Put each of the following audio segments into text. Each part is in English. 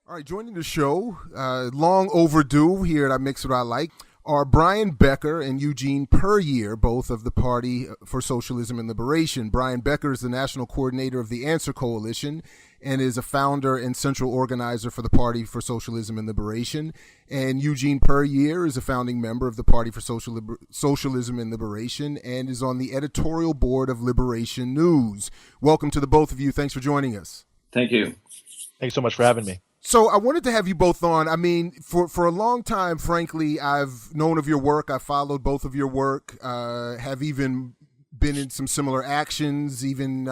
All right, joining the show, long overdue here at iMiXWHATiLiKE, are Brian Becker and Eugene Puryear, both of the Party for Socialism and Liberation. Brian Becker is the national coordinator of the Answer Coalition and is a founder and central organizer for the Party for Socialism and Liberation. And Eugene Puryear is a founding member of the Party for Socialism and Liberation and is on the editorial board of Liberation News. Welcome to the both of you. Thanks for joining us. Thank you. Thanks so much for having me. So I wanted to have you both on. I mean, for a long time, frankly, I've known of your work. I followed both of your work, have even been in some similar actions, even,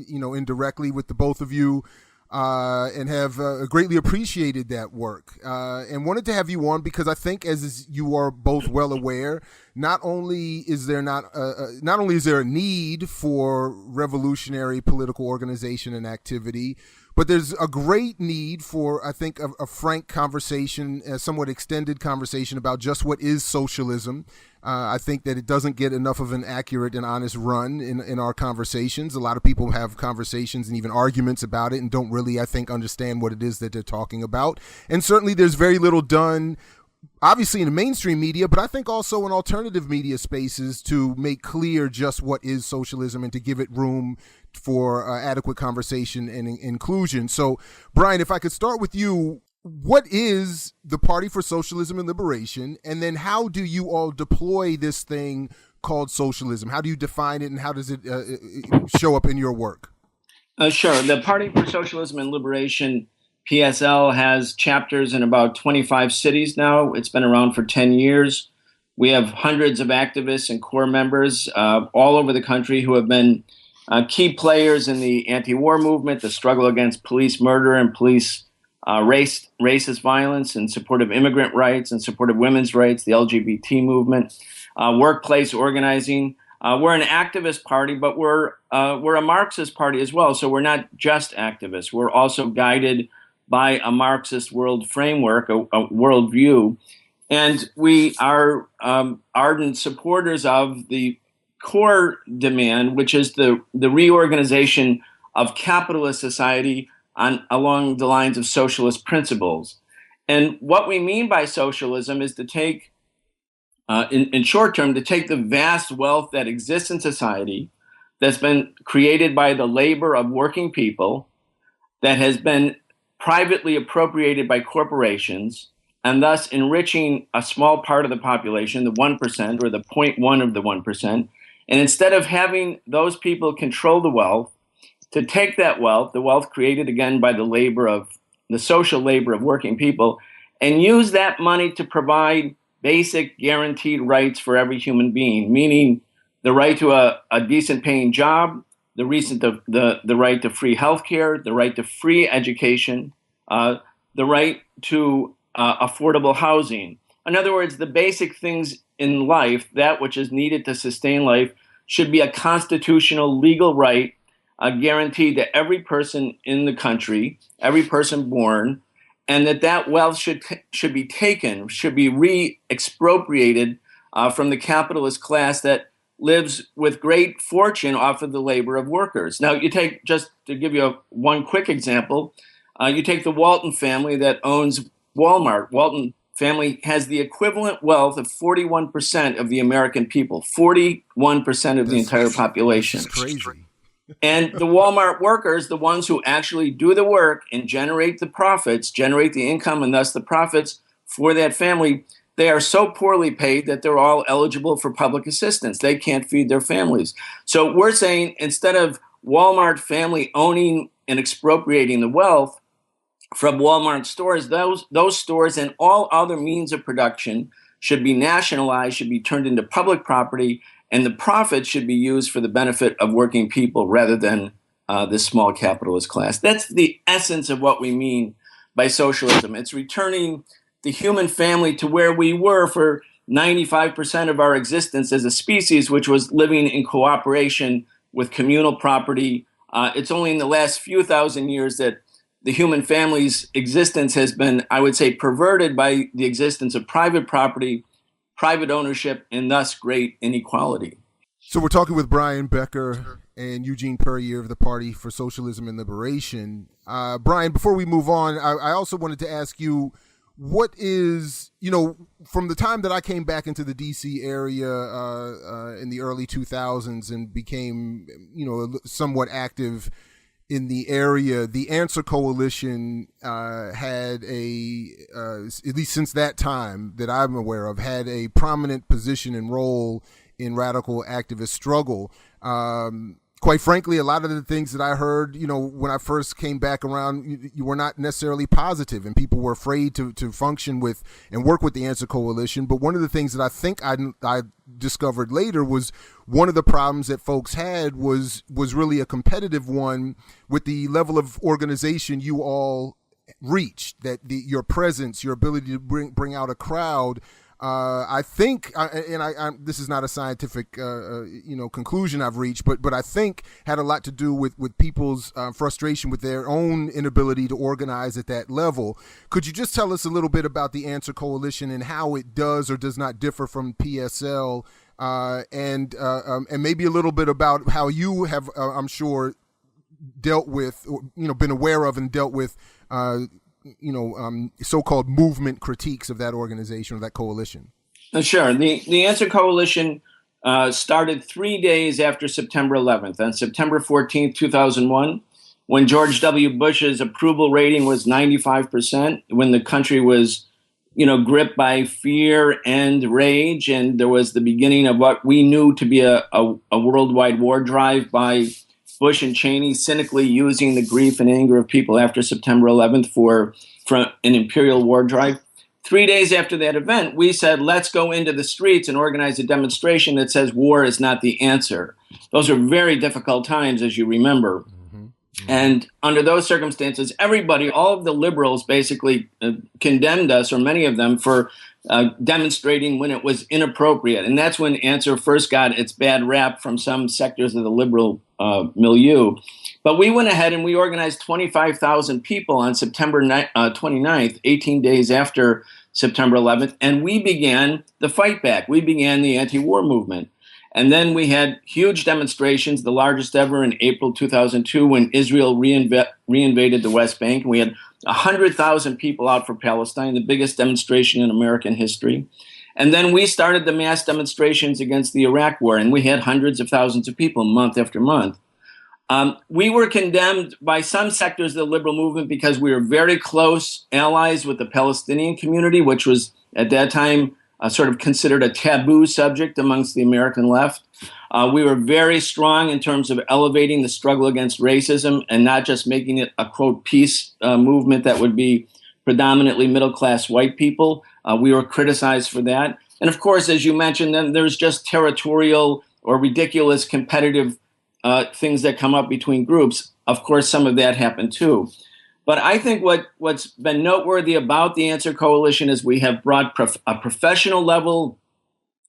indirectly with the both of you, and have greatly appreciated that work. And wanted to have you on because I think, as you are both well aware, not only is there a need for revolutionary political organization and activity, but there's a great need for, I think, a frank conversation, a somewhat extended conversation about just what is socialism. I think that it doesn't get enough of an accurate and honest run in our conversations. A lot of people have conversations and even arguments about it and don't really, I think, understand what it is that they're talking about. And certainly there's very little done, obviously in the mainstream media, but I think also in alternative media spaces to make clear just what is socialism and to give it room for adequate conversation and inclusion. So, Brian, if I could start with you, what is the Party for Socialism and Liberation? And then how do you all deploy this thing called socialism? How do you define it and how does it show up in your work? Sure. The Party for Socialism and Liberation, PSL, has chapters in about 25 cities now. It's been around for 10 years. We have hundreds of activists and core members all over the country who have been key players in the anti-war movement, the struggle against police murder and police racist violence, in support of immigrant rights, in support of women's rights, the LGBT movement, workplace organizing. We're an activist party, but we're a Marxist party as well. So we're not just activists. We're also guided by a Marxist world framework, a worldview. And we are ardent supporters of the core demand, which is the reorganization of capitalist society along the lines of socialist principles. And what we mean by socialism is to take, in short term, to take the vast wealth that exists in society that's been created by the labor of working people, that has been privately appropriated by corporations, and thus enriching a small part of the population, the 1% or the 0.1 of the 1%. And instead of having those people control the wealth, to take that wealth, the wealth created again by the social labor of working people, and use that money to provide basic guaranteed rights for every human being, meaning the right to a decent paying job, the right to free healthcare, the right to free education, the right to affordable housing. In other words, the basic things in life, that which is needed to sustain life, should be a constitutional legal right guaranteed to every person in the country, every person born, and that wealth should be re-expropriated from the capitalist class that lives with great fortune off of the labor of workers. Now, you take, just to give you one quick example, you take the Walton family that owns Walmart. Walton family has the equivalent wealth of 41% of the American people, 41% of the entire population. That's crazy. And the Walmart workers, the ones who actually do the work and generate the profits, generate the income and thus the profits for that family, they are so poorly paid that they're all eligible for public assistance. They can't feed their families. So we're saying, instead of Walmart family owning and expropriating the wealth from Walmart stores, those stores and all other means of production should be nationalized, should be turned into public property, and the profit should be used for the benefit of working people rather than this small capitalist class. That's the essence of what we mean by socialism. It's returning the human family to where we were for 95% of our existence as a species, which was living in cooperation with communal property. It's only in the last few thousand years that the human family's existence has been, I would say, perverted by the existence of private property, private ownership, and thus great inequality. So we're talking with Brian Becker and Eugene Puryear of the Party for Socialism and Liberation. Brian, before we move on, I also wanted to ask you, what is, from the time that I came back into the D.C. area in the early 2000s and became, somewhat active in the area, the Answer Coalition had at least since that time that I'm aware of, had a prominent position and role in radical activist struggle. Quite frankly, a lot of the things that I heard, when I first came back around, you were not necessarily positive, and people were afraid to function with and work with the Answer Coalition. But one of the things that I think I discovered later was one of the problems that folks had was really a competitive one with the level of organization you all reached, that your presence, your ability to bring out a crowd. I think, and this is not a scientific, conclusion I've reached, but I think had a lot to do with people's frustration with their own inability to organize at that level. Could you just tell us a little bit about the Answer Coalition and how it does or does not differ from PSL, and maybe a little bit about how you have, I'm sure, dealt with, been aware of and dealt with, so-called movement critiques of that organization or that coalition? Sure. The Answer Coalition started 3 days after September 11th, on September 14th, 2001, when George W. Bush's approval rating was 95%, when the country was, gripped by fear and rage, and there was the beginning of what we knew to be a worldwide war drive by Bush and Cheney, cynically using the grief and anger of people after September 11th for an imperial war drive. 3 days after that event, we said, let's go into the streets and organize a demonstration that says war is not the answer. Those are very difficult times, as you remember. And under those circumstances, everybody, all of the liberals basically condemned us, or many of them, for demonstrating when it was inappropriate. And that's when Answer first got its bad rap from some sectors of the liberal milieu. But we went ahead and we organized 25,000 people on September 29th, 18 days after September 11th, and we began the fight back. We began the anti-war movement. And then we had huge demonstrations, the largest ever in April 2002 when Israel reinvaded the West Bank. And we had 100,000 people out for Palestine, the biggest demonstration in American history. And then we started the mass demonstrations against the Iraq War, and we had hundreds of thousands of people month after month. We were condemned by some sectors of the liberal movement because we were very close allies with the Palestinian community, which was at that time sort of considered a taboo subject amongst the American left. We were very strong in terms of elevating the struggle against racism and not just making it a, quote, peace movement that would be predominantly middle-class white people. We were criticized for that. And of course, as you mentioned, then there's just territorial or ridiculous competitive things that come up between groups. Of course, some of that happened too. But I think what's been noteworthy about the Answer Coalition is we have brought a professional level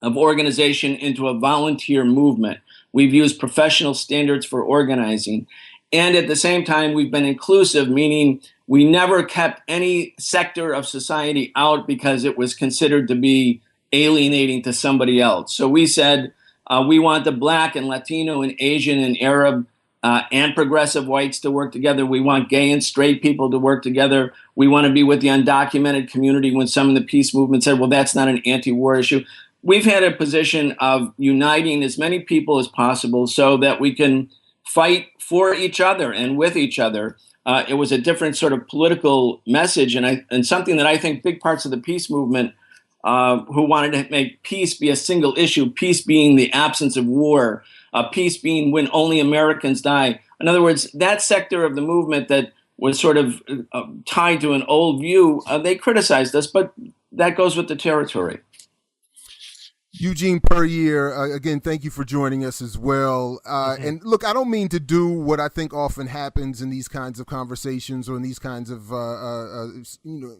of organization into a volunteer movement. We've used professional standards for organizing. And at the same time, we've been inclusive, meaning we never kept any sector of society out because it was considered to be alienating to somebody else. So we said we want the Black and Latino and Asian and Arab and progressive whites to work together. We want gay and straight people to work together. We want to be with the undocumented community when some in the peace movement said, well, that's not an anti-war issue. We've had a position of uniting as many people as possible so that we can fight for each other and with each other. It was a different sort of political message and something that I think big parts of the peace movement who wanted to make peace be a single issue, peace being the absence of war, peace being when only Americans die. In other words, that sector of the movement that was sort of tied to an old view, they criticized us, but that goes with the territory. Eugene Puryear, again, thank you for joining us as well. And look, I don't mean to do what I think often happens in these kinds of conversations or in these kinds of,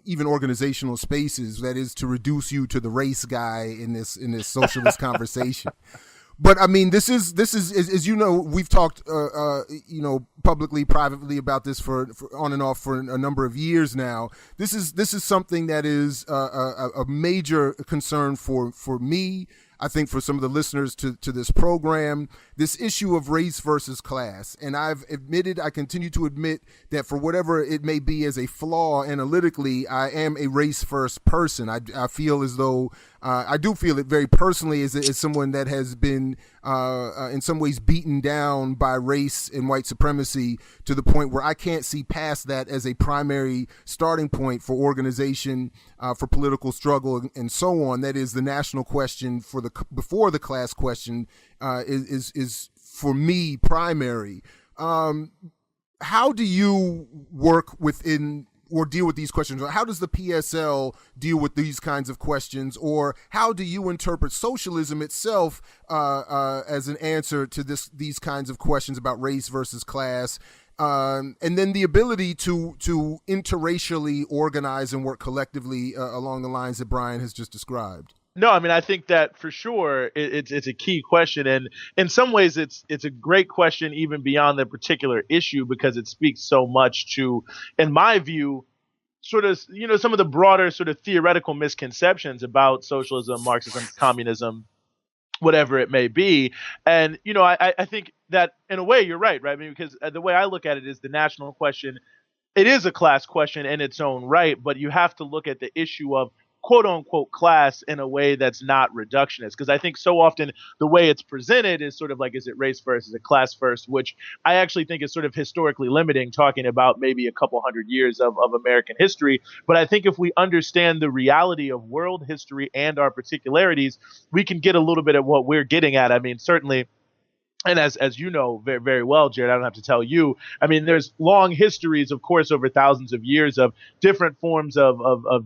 even organizational spaces, that is to reduce you to the race guy in this socialist conversation. But I mean, this is as you know, we've talked publicly, privately about this for on and off for a number of years now. This is something that is a major concern for me. I think for some of the listeners to this program, this issue of race versus class. And I continue to admit that for whatever it may be as a flaw analytically, I am a race first person. I feel as though I do feel it very personally as someone that has been in some ways beaten down by race and white supremacy to the point where I can't see past that as a primary starting point for organization, for political struggle, and so on. That is the national question before the class question is for me primary. How do you work within or deal with these questions? Or how does the PSL deal with these kinds of questions? Or how do you interpret socialism itself as an answer to these kinds of questions about race versus class? And then the ability to interracially organize and work collectively along the lines that Brian has just described. No, I mean, I think that for sure it's a key question, and in some ways it's a great question even beyond the particular issue, because it speaks so much to, in my view, sort of, some of the broader sort of theoretical misconceptions about socialism, Marxism, communism, whatever it may be. And, I think that in a way you're right? I mean, because the way I look at it is the national question, it is a class question in its own right, but you have to look at the issue of quote unquote class in a way that's not reductionist. Because I think so often the way it's presented is sort of like, is it race first, is it class first, which I actually think is sort of historically limiting, talking about maybe a couple hundred years of American history. But I think if we understand the reality of world history and our particularities, we can get a little bit of what we're getting at. I mean, certainly. And as you know very, very well, Jared, I don't have to tell you. I mean, there's long histories, of course, over thousands of years of different forms of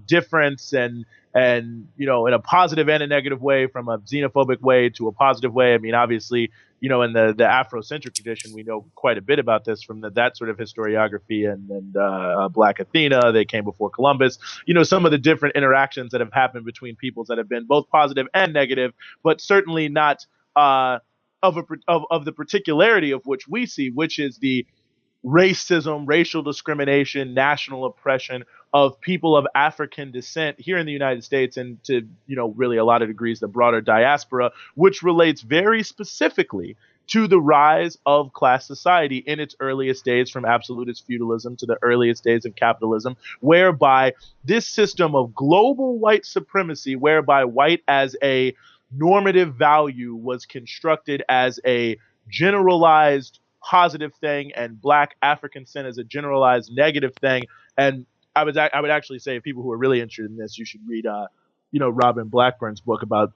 difference and in a positive and a negative way, from a xenophobic way to a positive way. I mean, obviously, in the Afrocentric tradition, we know quite a bit about this from that sort of historiography and Black Athena. They came before Columbus. Some of the different interactions that have happened between peoples that have been both positive and negative, but certainly not of the particularity of which we see, which is the racism, racial discrimination, national oppression of people of African descent here in the United States, and to, really a lot of degrees, the broader diaspora, which relates very specifically to the rise of class society in its earliest days, from absolutist feudalism to the earliest days of capitalism, whereby this system of global white supremacy, whereby white as a normative value was constructed as a generalized positive thing, and Black African descent as a generalized negative thing. And I would actually say, people who are really interested in this, you should read Robin Blackburn's book about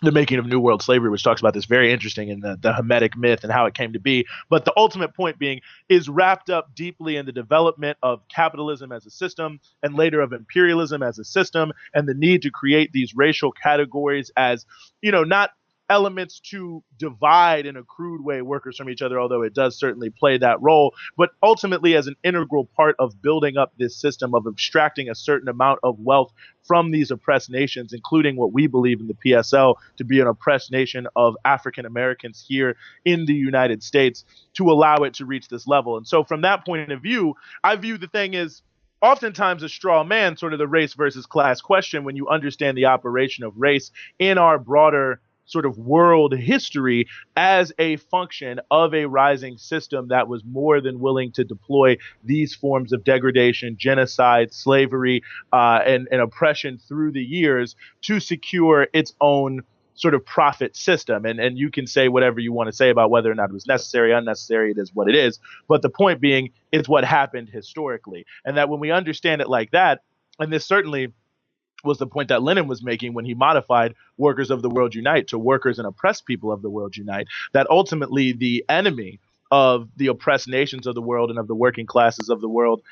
the making of New World Slavery, which talks about this very interesting in the Hamitic myth and how it came to be. But the ultimate point being is wrapped up deeply in the development of capitalism as a system, and later of imperialism as a system, and the need to create these racial categories as, not elements to divide in a crude way workers from each other, although it does certainly play that role, but ultimately as an integral part of building up this system of abstracting a certain amount of wealth from these oppressed nations, including what we believe in the PSL to be an oppressed nation of African Americans here in the United States, to allow it to reach this level. And so from that point of view, I view the thing as oftentimes a straw man, sort of the race versus class question, when you understand the operation of race in our broader sort of world history as a function of a rising system that was more than willing to deploy these forms of degradation, genocide, slavery, and oppression through the years to secure its own sort of profit system. And you can say whatever you want to say about whether or not it was necessary, unnecessary, it is what it is. But the point being, it's what happened historically. And that when we understand it like that, and this certainly was the point that Lenin was making when he modified Workers of the World Unite to Workers and Oppressed People of the World Unite, that ultimately the enemy of the oppressed nations of the world and of the working classes of the world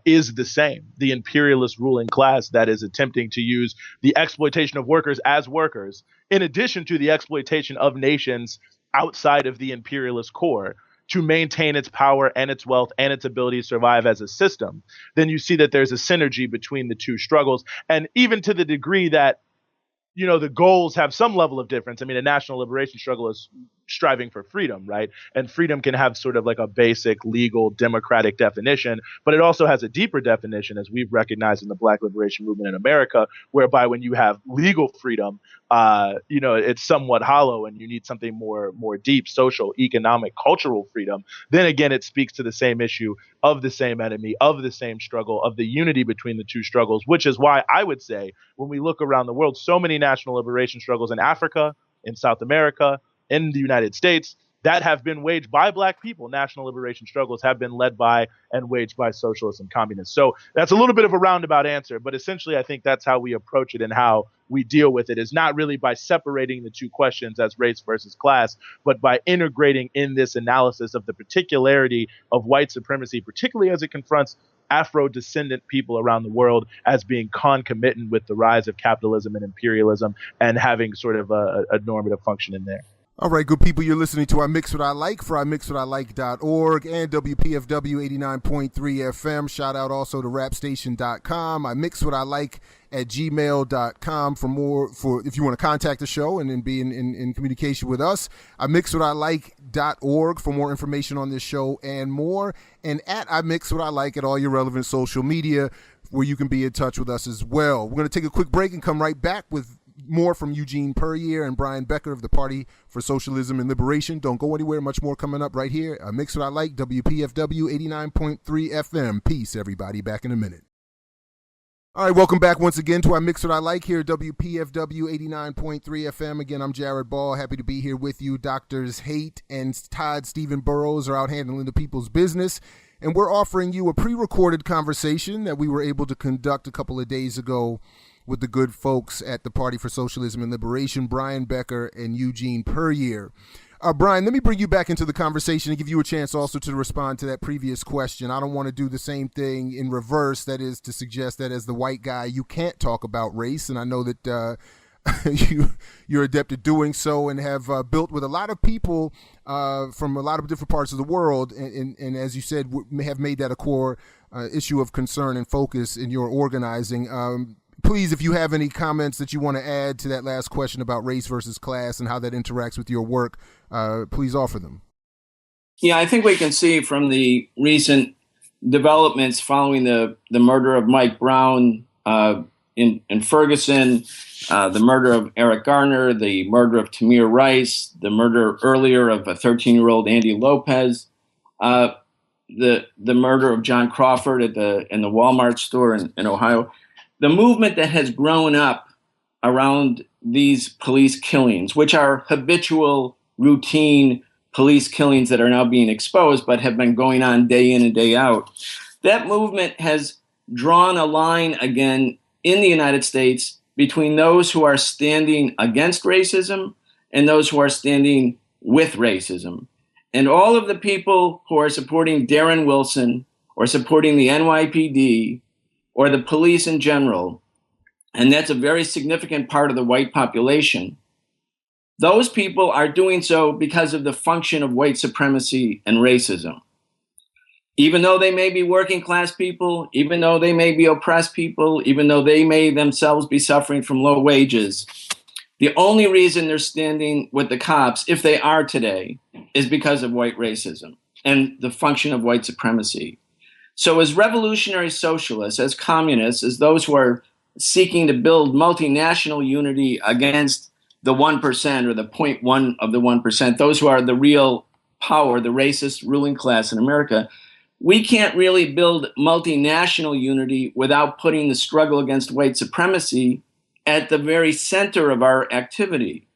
is the same, the imperialist ruling class that is attempting to use the exploitation of workers as workers, in addition to the exploitation of nations outside of the imperialist core, to maintain its power and its wealth and its ability to survive as a system. Then you see that there's a synergy between the two struggles. And even to the degree that the goals have some level of difference. I mean, a national liberation struggle is striving for freedom, right? And freedom can have sort of like a basic legal democratic definition, but it also has a deeper definition, as we've recognized in the Black liberation movement in America, whereby when you have legal freedom, it's somewhat hollow, and you need something more deep, social, economic, cultural freedom. Then again, it speaks to the same issue of the same enemy, of the same struggle, of the unity between the two struggles, which is why I would say when we look around the world, so many national liberation struggles in Africa, in South America, in the United States that have been waged by Black people. National liberation struggles have been led by and waged by socialists and communists. So that's a little bit of a roundabout answer, but essentially I think that's how we approach it and how we deal with it, is not really by separating the two questions as race versus class, but by integrating in this analysis of the particularity of white supremacy, particularly as it confronts Afro-descendant people around the world as being concomitant with the rise of capitalism and imperialism and having sort of a normative function in there. All right, good people, you're listening to I Mix What I Like for iMixWhatILike.org and WPFW 89.3 FM. Shout out also to rapstation.com. I Mix What I Like at gmail.com for if you want to contact the show and then be in communication with us. iMixWhatILike.org for more information on this show and more. And at I Mix What I Like at all your relevant social media where you can be in touch with us as well. We're going to take a quick break and come right back with more from Eugene Puryear and Brian Becker of the Party for Socialism and Liberation. Don't go anywhere. Much more coming up right here. I Mix What I Like, WPFW 89.3 FM. Peace, everybody. Back in a minute. All right, welcome back once again to I Mix What I Like here at WPFW 89.3 FM. Again, I'm Jared Ball. Happy to be here with you. Doctors Haight and Todd Stephen Burrows are out handling the people's business. And we're offering you a pre-recorded conversation that we were able to conduct a couple of days ago with the good folks at the Party for Socialism and Liberation, Brian Becker and Eugene Puryear. Brian, let me bring you back into the conversation and give you a chance also to respond to that previous question. I don't want to do the same thing in reverse, that is to suggest that as the white guy, you can't talk about race. And I know that you're adept at doing so and have built with a lot of people from a lot of different parts of the world. And as you said, have made that a core issue of concern and focus in your organizing. Please, if you have any comments that you want to add to that last question about race versus class and how that interacts with your work, please offer them. Yeah, I think we can see from the recent developments following the murder of Mike Brown in Ferguson, the murder of Eric Garner, the murder of Tamir Rice, the murder earlier of a 13-year-old Andy Lopez, the murder of John Crawford in the Walmart store in Ohio. The movement that has grown up around these police killings, which are habitual, routine police killings that are now being exposed but have been going on day in and day out, that movement has drawn a line again in the United States between those who are standing against racism and those who are standing with racism. And all of the people who are supporting Darren Wilson or supporting the NYPD or the police in general, and that's a very significant part of the white population, those people are doing so because of the function of white supremacy and racism. Even though they may be working class people, even though they may be oppressed people, even though they may themselves be suffering from low wages, the only reason they're standing with the cops, if they are today, is because of white racism and the function of white supremacy. So as revolutionary socialists, as communists, as those who are seeking to build multinational unity against the 1% or the 0.1 of the 1%, those who are the real power, the racist ruling class in America, we can't really build multinational unity without putting the struggle against white supremacy at the very center of our activity.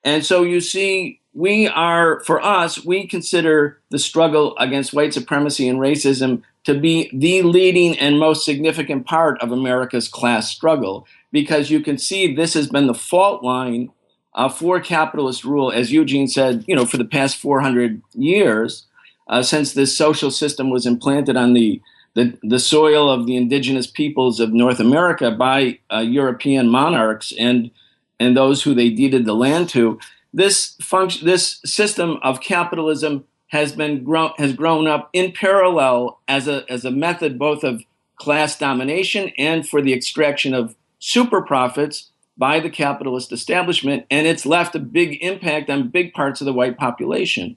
And so you see, for us, we consider the struggle against white supremacy and racism to be the leading and most significant part of America's class struggle, because you can see this has been the fault line for capitalist rule, as Eugene said, for the past 400 years, since this social system was implanted on the soil of the indigenous peoples of North America by European monarchs and those who they deeded the land to. This system of capitalism has grown up in parallel as a method both of class domination and for the extraction of super profits by the capitalist establishment, and it's left a big impact on big parts of the white population.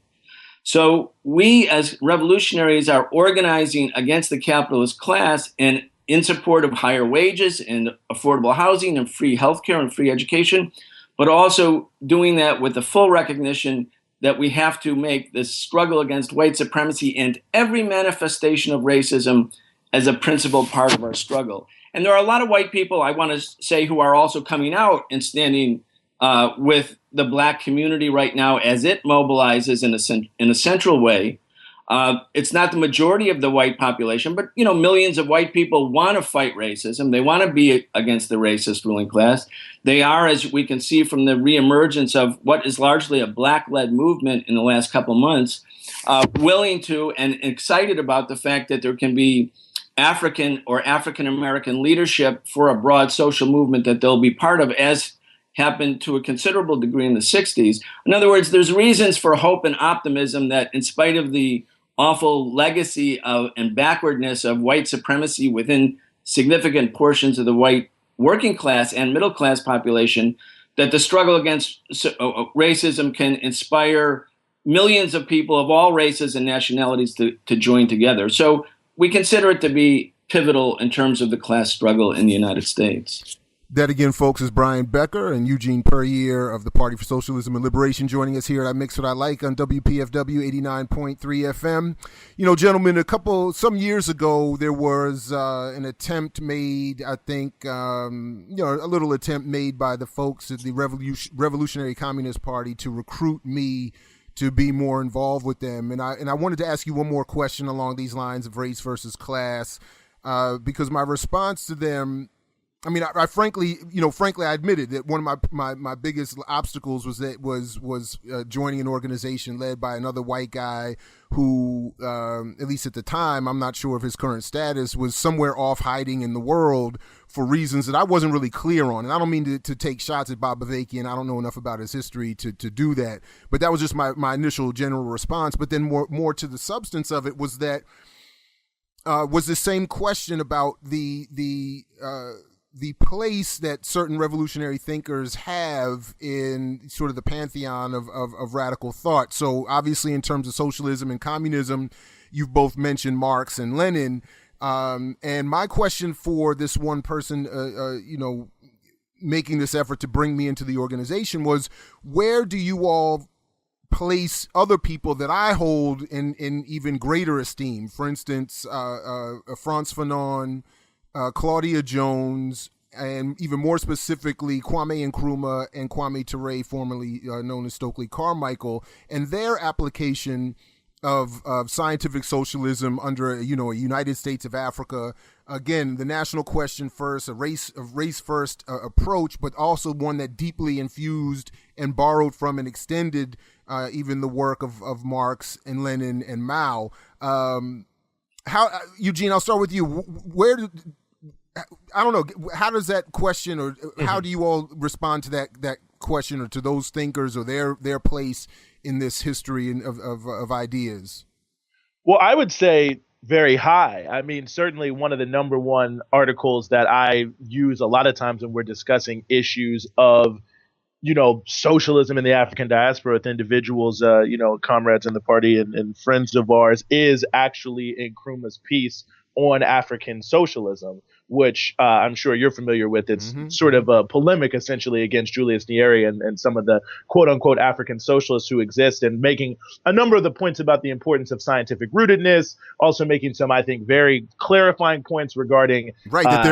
So we as revolutionaries are organizing against the capitalist class and in support of higher wages and affordable housing and free healthcare and free education, but also doing that with the full recognition that we have to make this struggle against white supremacy and every manifestation of racism as a principal part of our struggle. And there are a lot of white people, I want to say, who are also coming out and standing with the black community right now as it mobilizes in a central way. It's not the majority of the white population, but millions of white people want to fight racism. They want to be against the racist ruling class. They are, as we can see from the reemergence of what is largely a black-led movement in the last couple months, willing to and excited about the fact that there can be African or African-American leadership for a broad social movement that they'll be part of, as happened to a considerable degree in the 60s. In other words, there's reasons for hope and optimism that in spite of the awful legacy of and backwardness of white supremacy within significant portions of the white working class and middle class population, that the struggle against racism can inspire millions of people of all races and nationalities to join together. So we consider it to be pivotal in terms of the class struggle in the United States. That again, folks, is Brian Becker and Eugene Puryear of the Party for Socialism and Liberation joining us here at iMiXWHATiLiKE on WPFW 89.3 FM. Gentlemen, some years ago, there was an attempt made, I think, a little attempt made by the folks at the Revolutionary Communist Party to recruit me to be more involved with them. And I wanted to ask you one more question along these lines of race versus class, because my response to them, I frankly, I admitted that one of my biggest obstacles was joining an organization led by another white guy who, at least at the time, I'm not sure of his current status, was somewhere off hiding in the world for reasons that I wasn't really clear on. And I don't mean to take shots at Bob Avakian. I don't know enough about his history to do that. But that was just my initial general response. But then more to the substance of it was that was the same question about the place that certain revolutionary thinkers have in sort of the pantheon of radical thought. So obviously in terms of socialism and communism, you've both mentioned Marx and Lenin. And my question for this one person, making this effort to bring me into the organization was, where do you all place other people that I hold in even greater esteem? For instance, Frantz Fanon, Claudia Jones, and even more specifically, Kwame Nkrumah and Kwame Ture, formerly known as Stokely Carmichael, and their application of scientific socialism under a United States of Africa. Again, the national question first, a race first approach, but also one that deeply infused and borrowed from and extended even the work of Marx and Lenin and Mao. How, Eugene? I'll start with you. I don't know. How does that question, or how do you all respond to that question, or to those thinkers, or their place in this history of ideas? Well, I would say very high. Certainly one of the number one articles that I use a lot of times when we're discussing issues of, socialism in the African diaspora with individuals, comrades in the party and friends of ours, is actually Nkrumah's piece on African socialism, which I'm sure you're familiar with. It's sort of a polemic essentially against Julius Nyerere and some of the quote unquote African socialists who exist, and making a number of the points about the importance of scientific rootedness, also making some, I think, very clarifying points regarding that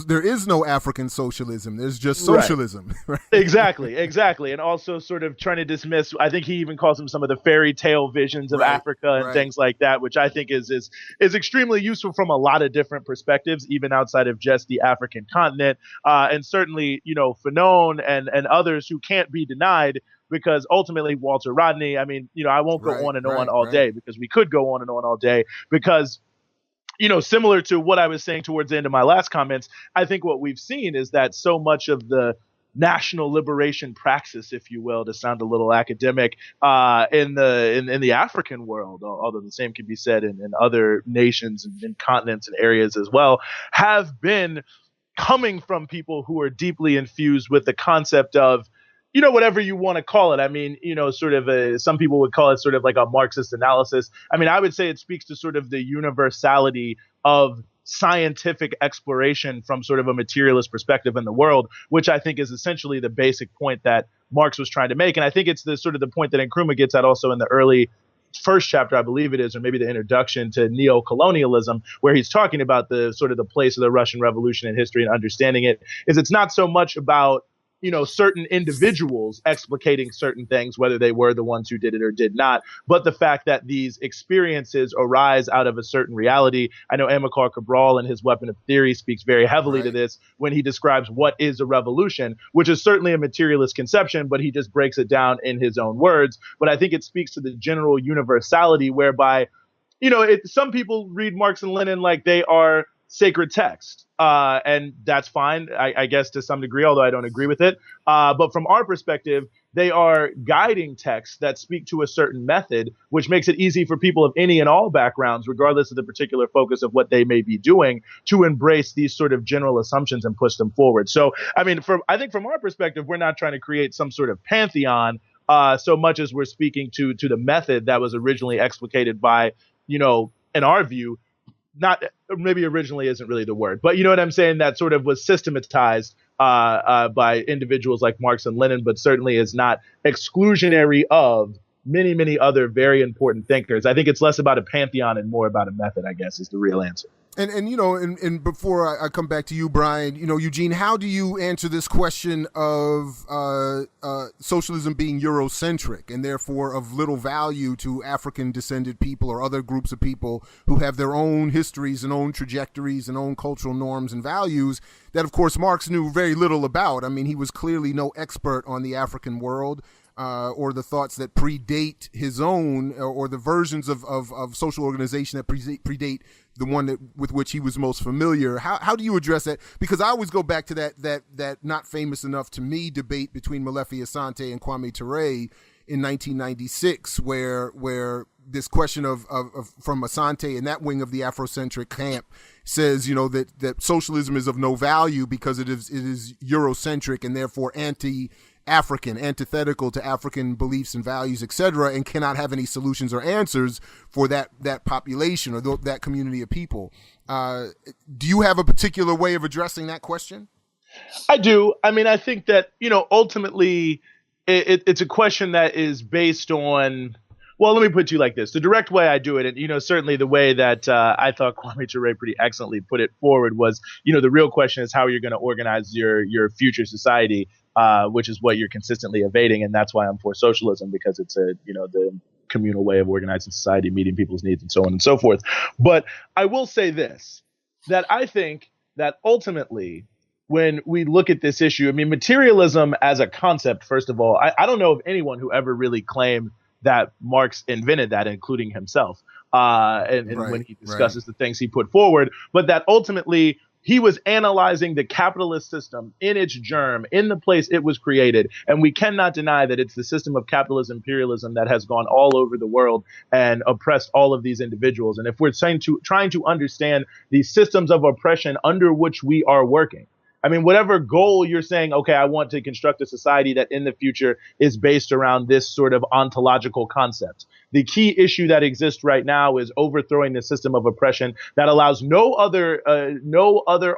there is no African socialism. There's just socialism. Right. Exactly. And also sort of trying to dismiss, I think he even calls them some of the fairy tale visions of Africa and things like that, which I think is extremely useful from a lot of different perspectives, even outside of just the African continent. And certainly, Fanon and others who can't be denied, because ultimately Walter Rodney, I won't go on and on all day, because we could go on and on all day, because, similar to what I was saying towards the end of my last comments, I think what we've seen is that so much of the national liberation praxis, if you will, to sound a little academic, in the African world, although the same can be said in other nations and continents and areas as well, have been coming from people who are deeply infused with the concept of, whatever you want to call it. I mean, sort of some people would call it sort of like a Marxist analysis. I mean, I would say it speaks to sort of the universality of scientific exploration from sort of a materialist perspective in the world, which I think is essentially the basic point that Marx was trying to make. And I think it's the sort of the point that Nkrumah gets at also in the early first chapter, I believe it is, or maybe the introduction to neo-colonialism, where he's talking about the sort of the place of the Russian Revolution in history and understanding it, is it's not so much about certain individuals explicating certain things, whether they were the ones who did it or did not, but the fact that these experiences arise out of a certain reality. I know Amilcar Cabral in his Weapon of Theory speaks very heavily to this when he describes what is a revolution, which is certainly a materialist conception, but he just breaks it down in his own words. But I think it speaks to the general universality whereby, some people read Marx and Lenin like they are sacred text. And that's fine, I guess, to some degree, although I don't agree with it. But from our perspective, they are guiding texts that speak to a certain method, which makes it easy for people of any and all backgrounds, regardless of the particular focus of what they may be doing, to embrace these sort of general assumptions and push them forward. So, I mean, I think from our perspective, we're not trying to create some sort of pantheon so much as we're speaking to the method that was originally explicated by, in our view, not maybe originally isn't really the word, but you know what I'm saying? That sort of was systematized by individuals like Marx and Lenin, but certainly is not exclusionary of many, many other very important thinkers. I think it's less about a pantheon and more about a method, I guess, is the real answer. And before I come back to you, Brian, Eugene, how do you answer this question of socialism being Eurocentric and therefore of little value to African descended people or other groups of people who have their own histories and own trajectories and own cultural norms and values that, of course, Marx knew very little about? I mean, he was clearly no expert on the African world. Or the thoughts that predate his own, or the versions of social organization that predate the one with which he was most familiar. How do you address that? Because I always go back to that not famous enough to me debate between Molefi Asante and Kwame Ture in 1996, where this question of from Asante and that wing of the Afrocentric camp says, that socialism is of no value because it is Eurocentric and therefore anti-African, antithetical to African beliefs and values, etc., and cannot have any solutions or answers for that population or that community of people. Do you have a particular way of addressing that question? I do. I mean, I think that, ultimately it's a question that is based on, well, let me put it to you like this. The direct way I do it, and, certainly the way that I thought Kwame Ture pretty excellently put it forward was, the real question is how you're going to organize your future society, which is what you're consistently evading. And that's why I'm for socialism, because it's the communal way of organizing society, meeting people's needs and so on and so forth. But I will say this, that I think that ultimately, when we look at this issue, I mean, materialism as a concept, first of all, I don't know of anyone who ever really claimed that Marx invented that, including himself, when he discusses the things he put forward, but that ultimately he was analyzing the capitalist system in its germ, in the place it was created. And we cannot deny that it's the system of capitalist imperialism that has gone all over the world and oppressed all of these individuals. And if we're trying to understand the systems of oppression under which we are working, I mean, whatever goal you're saying, okay, I want to construct a society that in the future is based around this sort of ontological concept. The key issue that exists right now is overthrowing the system of oppression that allows no other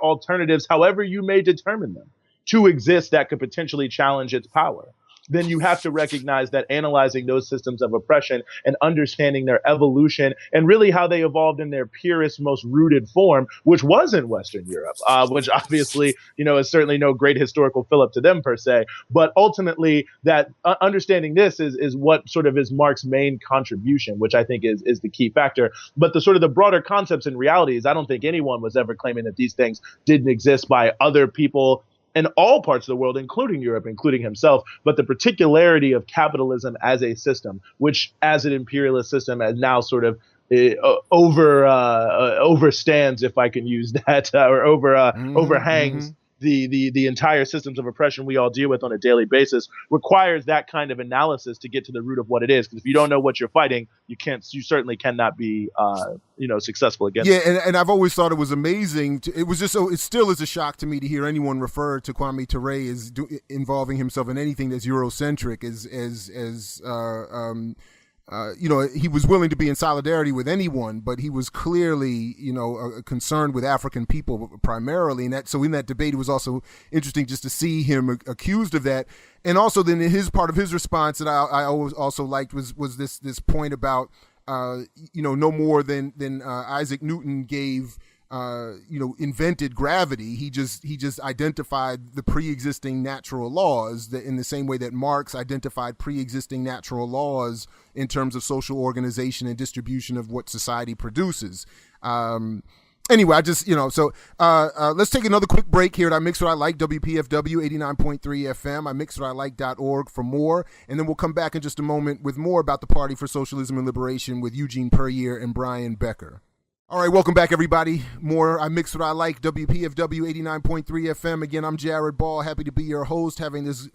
alternatives, however you may determine them, to exist that could potentially challenge its power. Then you have to recognize that analyzing those systems of oppression and understanding their evolution and really how they evolved in their purest, most rooted form, which was in Western Europe, which obviously, is certainly no great historical fill-up to them per se. But ultimately, that understanding this is what sort of is Marx's main contribution, which I think is the key factor. But the sort of the broader concepts and realities, I don't think anyone was ever claiming that these things didn't exist by other people in all parts of the world, including Europe, including himself, but the particularity of capitalism as a system, which as an imperialist system has now sort of overstands, if I can use that, or overhangs the entire systems of oppression we all deal with on a daily basis requires that kind of analysis to get to the root of what it is. Because if you don't know what you're fighting, you certainly cannot be, successful against it. And I've always thought it was amazing. It still is a shock to me to hear anyone refer to Kwame Ture as involving himself in anything that's Eurocentric, he was willing to be in solidarity with anyone, but he was clearly, concerned with African people primarily. And so in that debate, it was also interesting just to see him accused of that. And also then his part of his response that I always also liked was this point about, no more than Isaac Newton gave, invented gravity. He just identified the pre-existing natural laws that in the same way that Marx identified pre-existing natural laws in terms of social organization and distribution of what society produces. Anyway, I just, let's take another quick break here at iMiXWHATiLiKE, WPFW 89.3 FM, iMiXWHATiLiKE.org for more. And then we'll come back in just a moment with more about the Party for Socialism and Liberation with Eugene Puryear and Brian Becker. All right, welcome back, everybody. More iMiXWHATiLiKE, WPFW 89.3 FM. Again, I'm Jared Ball, happy to be your host, having this,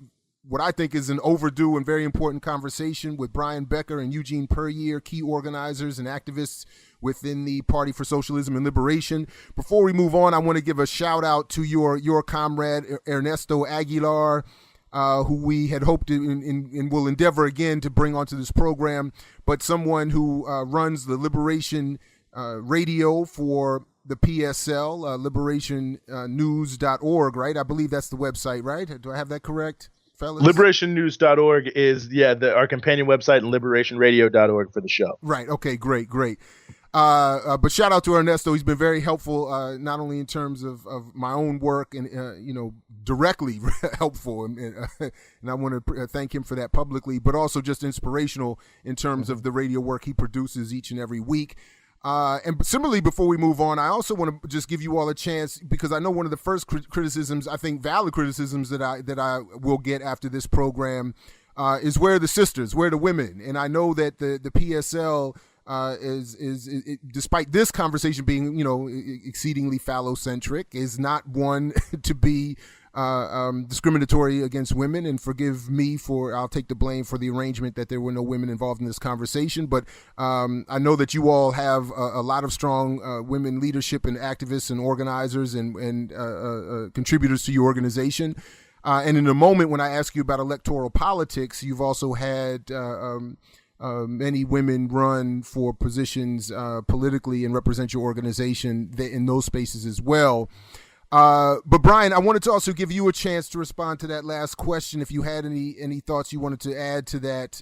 what I think is an overdue and very important conversation with Brian Becker and Eugene Puryear, key organizers and activists within the Party for Socialism and Liberation. Before we move on, I want to give a shout out to your comrade, Ernesto Aguilar, who we had hoped to and will endeavor again to bring onto this program, but someone who runs the Liberation radio for the PSL, liberationnews.org, right? I believe that's the website, right? Do I have that correct, fellas? Liberationnews.org is, our companion website, and liberationradio.org for the show. Right. Okay, great. But shout out to Ernesto. He's been very helpful, not only in terms of my own work and, directly helpful. And I want to thank him for that publicly, but also just inspirational in terms of the radio work he produces each and every week. And similarly, before we move on, I also want to just give you all a chance, because I know one of the first criticisms, I think valid criticisms that I will get after this program is where are the sisters, where are the women? And I know that the PSL is despite this conversation being, exceedingly phallocentric, is not one to be discriminatory against women. And forgive me I'll take the blame for the arrangement that there were no women involved in this conversation. But I know that you all have a lot of strong women leadership and activists and organizers and contributors to your organization. And in a moment when I ask you about electoral politics, you've also had many women run for positions politically and represent your organization in those spaces as well. But Brian, I wanted to also give you a chance to respond to that last question. If you had any thoughts you wanted to add to that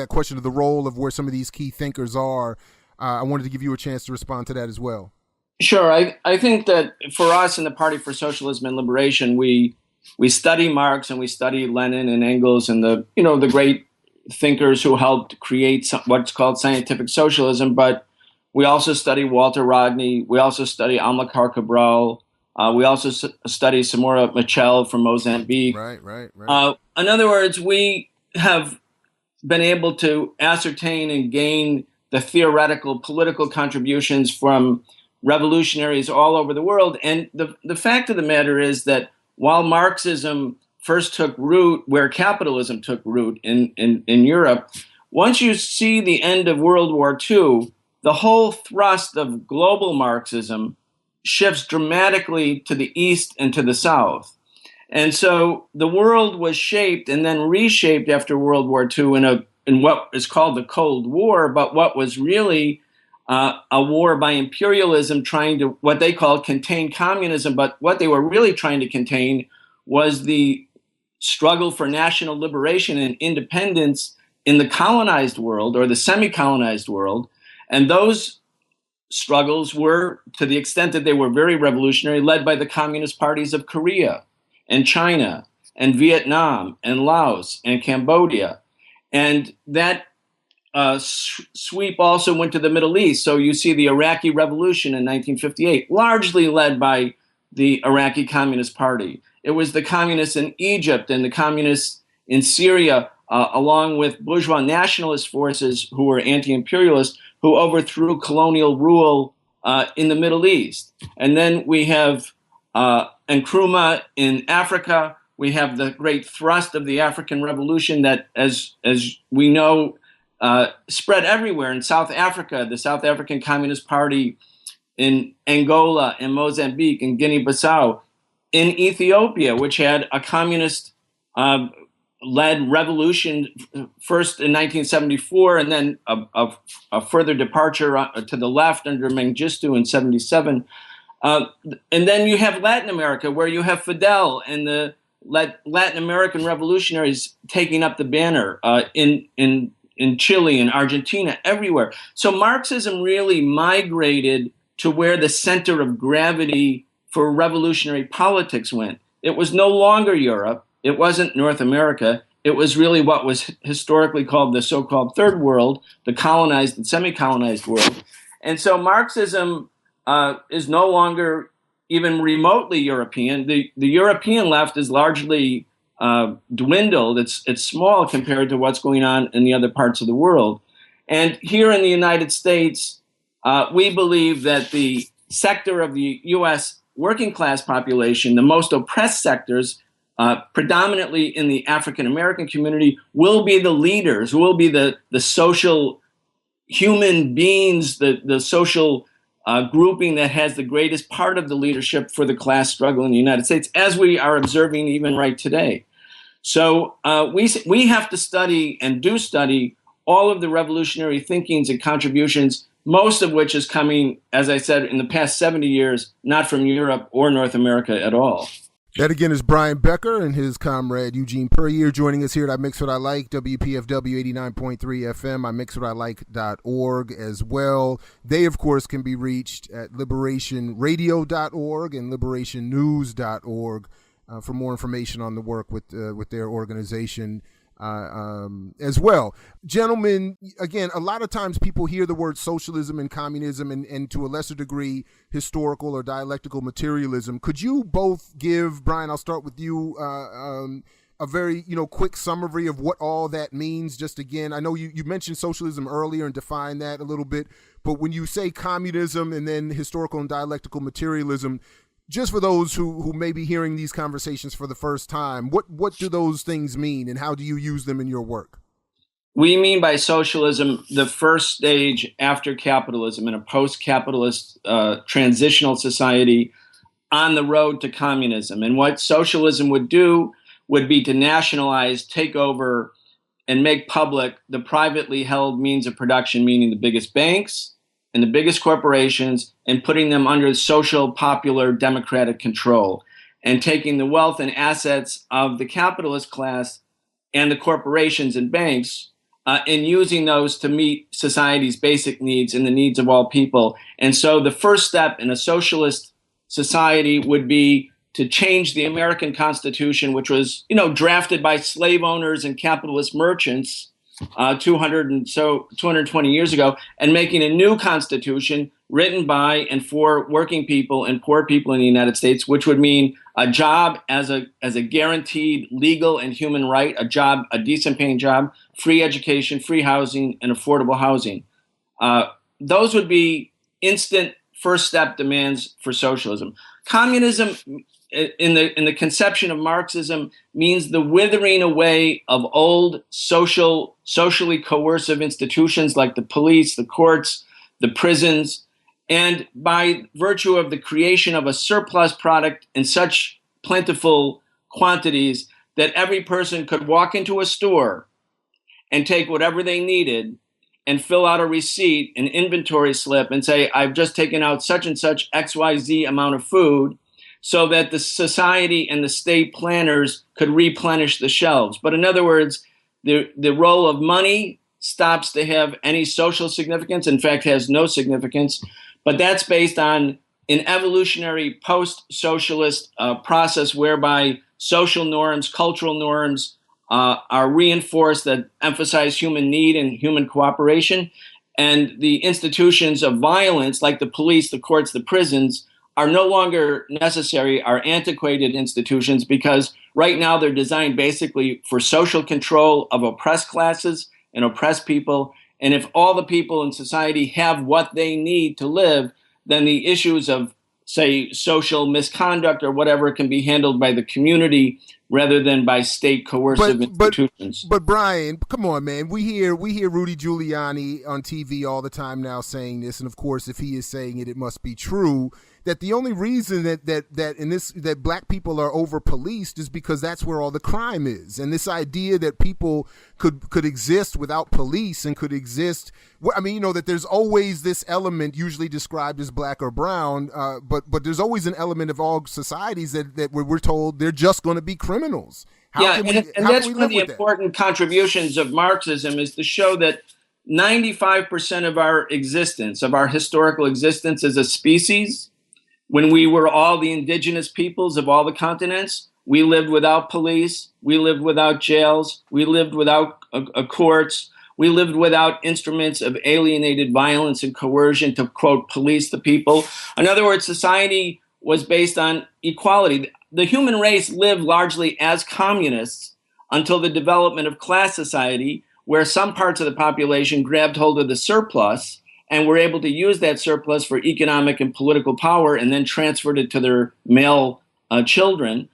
question of the role of where some of these key thinkers are, I wanted to give you a chance to respond to that as well. Sure. I think that for us in the Party for Socialism and Liberation, we study Marx and we study Lenin and Engels and the great thinkers who helped create what's called scientific socialism, but we also study Walter Rodney. We also study Amilcar Cabral. We also study Samora Machel from Mozambique. Right. In other words, we have been able to ascertain and gain the theoretical political contributions from revolutionaries all over the world. And the fact of the matter is that while Marxism first took root where capitalism took root in Europe, once you see the end of World War II, the whole thrust of global Marxism shifts dramatically to the east and to the south. And so the world was shaped and then reshaped after World War II in what is called the Cold War, but what was really a war by imperialism trying to, what they called contain communism, but what they were really trying to contain was the struggle for national liberation and independence in the colonized world or the semi-colonized world. And those struggles were, to the extent that they were very revolutionary, led by the communist parties of Korea and China and Vietnam and Laos and Cambodia. And that sweep also went to the Middle East. So you see the Iraqi Revolution in 1958, largely led by the Iraqi Communist Party. It was the communists in Egypt and the communists in Syria, along with bourgeois nationalist forces who were anti-imperialist, who overthrew colonial rule in the Middle East. And then we have Nkrumah in Africa. We have the great thrust of the African Revolution that, as we know, spread everywhere in South Africa, the South African Communist Party, in Angola, in Mozambique, in Guinea-Bissau, in Ethiopia, which had a communist led revolution first in 1974, and then a further departure to the left under Mengistu in 77. And then you have Latin America, where you have Fidel and the Latin American revolutionaries taking up the banner in Chile and Argentina, everywhere. So Marxism really migrated to where the center of gravity for revolutionary politics went. It was no longer Europe. It wasn't North America. It was really what was historically called the so-called Third World, the colonized and semi-colonized world. And so Marxism is no longer even remotely European. The European left is largely dwindled. It's small compared to what's going on in the other parts of the world. And here in the United States, we believe that the sector of the U.S. working class population, the most oppressed sectors, predominantly in the African American community, will be the leaders, will be the social human beings, the social grouping that has the greatest part of the leadership for the class struggle in the United States, as we are observing even right today. So we have to study and do study all of the revolutionary thinkings and contributions, most of which is coming, as I said, in the past 70 years, not from Europe or North America at all. That again is Brian Becker and his comrade Eugene Puryear joining us here at iMiXWHATiLiKE, WPFW 89.3 FM, iMiXWHATiLIKE.org as well. They, of course, can be reached at liberationradio.org and liberationnews.org for more information on the work with their organization as well. Gentlemen, again, a lot of times people hear the word socialism and communism and to a lesser degree historical or dialectical materialism. Could you both give, Brian, I'll start with you, a very quick summary of what all that means? Just again, I know you mentioned socialism earlier and defined that a little bit, but when you say communism and then historical and dialectical materialism, just for those who may be hearing these conversations for the first time, what do those things mean and how do you use them in your work? We mean by socialism the first stage after capitalism in a post-capitalist transitional society on the road to communism. And what socialism would do would be to nationalize, take over, and make public the privately held means of production, meaning the biggest banks and the biggest corporations, and putting them under social, popular, democratic control, and taking the wealth and assets of the capitalist class and the corporations and banks and using those to meet society's basic needs and the needs of all people. And so the first step in a socialist society would be to change the American Constitution, which was, drafted by slave owners and capitalist merchants 220 years ago, and making a new constitution written by and for working people and poor people in the United States, which would mean a job as a guaranteed legal and human right, a decent paying job, free education, free housing, and affordable housing. Those would be instant first step demands for socialism. Communism, in the conception of Marxism, means the withering away of old socially coercive institutions like the police, the courts, the prisons, and by virtue of the creation of a surplus product in such plentiful quantities that every person could walk into a store and take whatever they needed and fill out a receipt, an inventory slip, and say, I've just taken out such and such XYZ amount of food, so that the society and the state planners could replenish the shelves. But in other words, the role of money stops to have any social significance, in fact, has no significance. But that's based on an evolutionary post-socialist process whereby social norms, cultural norms are reinforced that emphasize human need and human cooperation. And the institutions of violence, like the police, the courts, the prisons, are no longer necessary, are antiquated institutions, because right now they're designed basically for social control of oppressed classes and oppressed people. And if all the people in society have what they need to live, then the issues of say, social misconduct or whatever can be handled by the community rather than by state coercive institutions. But Brian, come on, man. We hear Rudy Giuliani on TV all the time now saying this, and of course, if he is saying it, it must be true. That the only reason that black people are over policed is because that's where all the crime is, and this idea that people could exist without police and could exist. I mean, that there's always this element, usually described as black or brown, but there's always an element of all societies that we're told they're just going to be criminals. And that's one of the important contributions of Marxism, is to show that 95% of our existence, of our historical existence as a species, when we were all the indigenous peoples of all the continents, we lived without police, we lived without jails, we lived without courts, we lived without instruments of alienated violence and coercion to, quote, police the people. In other words, society was based on equality. The human race lived largely as communists until the development of class society, where some parts of the population grabbed hold of the surplus and were able to use that surplus for economic and political power and then transferred it to their male children.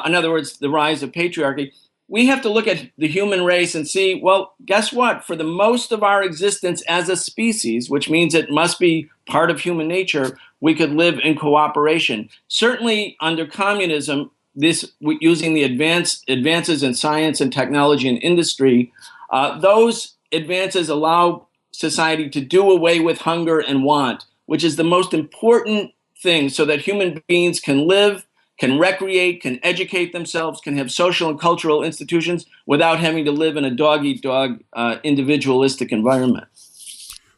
In other words, the rise of patriarchy. We have to look at the human race and see, well, guess what? For the most of our existence as a species, which means it must be part of human nature, we could live in cooperation. Certainly under communism, using the advances in science and technology and industry, those advances allow society to do away with hunger and want, which is the most important thing, so that human beings can live, can recreate, can educate themselves, can have social and cultural institutions without having to live in a dog-eat-dog individualistic environment.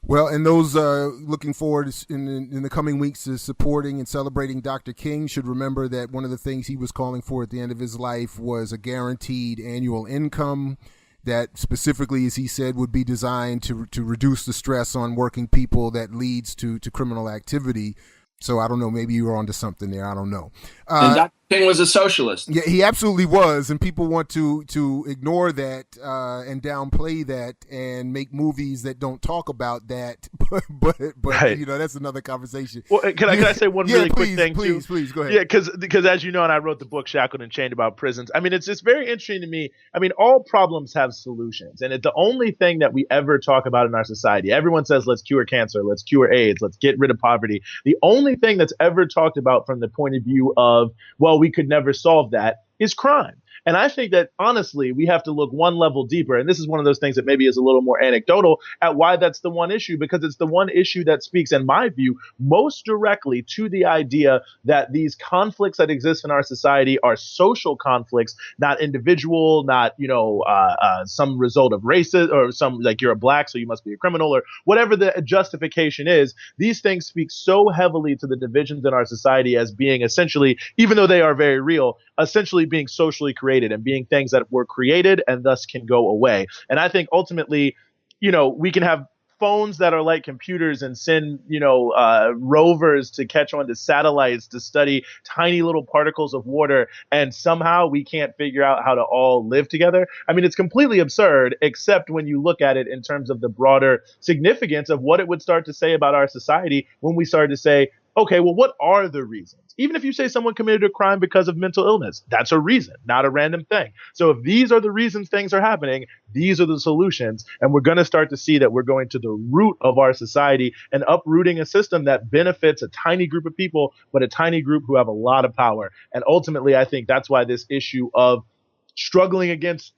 Well, and those looking forward in the coming weeks to supporting and celebrating Dr. King should remember that one of the things he was calling for at the end of his life was a guaranteed annual income that specifically, as he said, would be designed to reduce the stress on working people that leads to criminal activity. So I don't know, maybe you were onto something there. I don't know. And Dr. King was a socialist. Yeah, he absolutely was, and people want to ignore that and downplay that and make movies that don't talk about that. But right. That's another conversation. Well, can I say one really quick thing too? Please go ahead. Yeah, because as you know, and I wrote the book Shackled and Chained about prisons. I mean, it's very interesting to me. I mean, all problems have solutions, and the only thing that we ever talk about in our society, everyone says, let's cure cancer, let's cure AIDS, let's get rid of poverty. The only thing that's ever talked about from the point of view of, well, we could never solve that, is crime. And I think that, honestly, we have to look one level deeper. And this is one of those things that maybe is a little more anecdotal at why that's the one issue, because it's the one issue that speaks, in my view, most directly to the idea that these conflicts that exist in our society are social conflicts, not individual, not, some result of racism or some, like, you're a black, so you must be a criminal, or whatever the justification is. These things speak so heavily to the divisions in our society as being essentially, even though they are very real, essentially being socially created and being things that were created and thus can go away. And I think ultimately, we can have phones that are like computers and send, rovers to catch on to satellites to study tiny little particles of water, and somehow we can't figure out how to all live together. I mean, it's completely absurd, except when you look at it in terms of the broader significance of what it would start to say about our society when we started to say, okay, well, what are the reasons? Even if you say someone committed a crime because of mental illness, that's a reason, not a random thing. So if these are the reasons things are happening, these are the solutions. And we're going to start to see that we're going to the root of our society and uprooting a system that benefits a tiny group of people, but a tiny group who have a lot of power. And ultimately, I think that's why this issue of struggling against,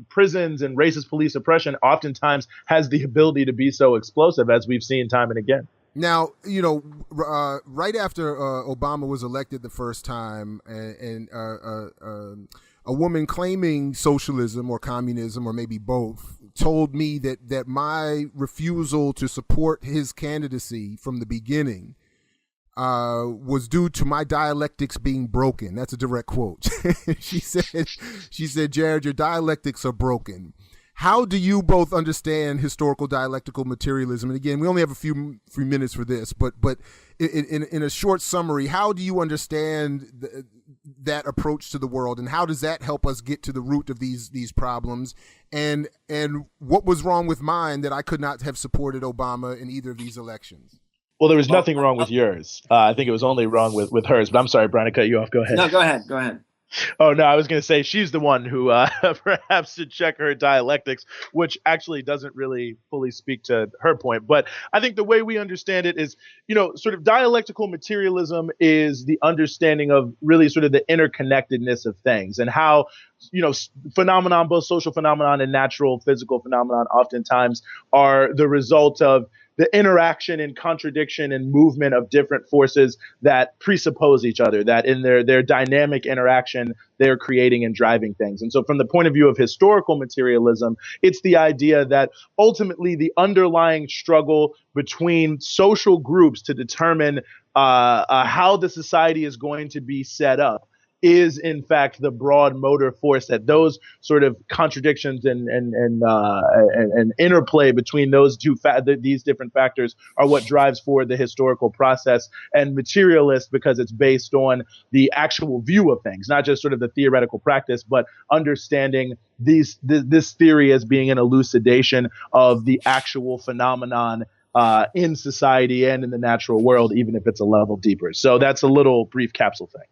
prisons and racist police oppression oftentimes has the ability to be so explosive, as we've seen time and again. Now, right after Obama was elected the first time, and a woman claiming socialism or communism or maybe both told me that my refusal to support his candidacy from the beginning was due to my dialectics being broken. That's a direct quote. She said, Jared, your dialectics are broken. How do you both understand historical dialectical materialism? And again, we only have a few minutes for this, but in a short summary, how do you understand that approach to the world, and how does that help us get to the root of these problems? And what was wrong with mine that I could not have supported Obama in either of these elections? Well, there was nothing wrong with yours. I think it was only wrong with hers. But I'm sorry, Brian, I cut you off. Go ahead. No, go ahead. Go ahead. Oh, no, I was going to say she's the one who perhaps should check her dialectics, which actually doesn't really fully speak to her point. But I think the way we understand it is, sort of dialectical materialism is the understanding of really sort of the interconnectedness of things and how, phenomenon, both social phenomenon and natural physical phenomenon oftentimes are the result of the interaction and contradiction and movement of different forces that presuppose each other, that in their dynamic interaction, they're creating and driving things. And so from the point of view of historical materialism, it's the idea that ultimately the underlying struggle between social groups to determine how the society is going to be set up is in fact the broad motor force, that those sort of contradictions and interplay between those these different factors are what drives forward the historical process. And materialist, because it's based on the actual view of things, not just sort of the theoretical practice, but understanding this theory as being an elucidation of the actual phenomenon in society and in the natural world, even if it's a level deeper. So that's a little brief capsule thing.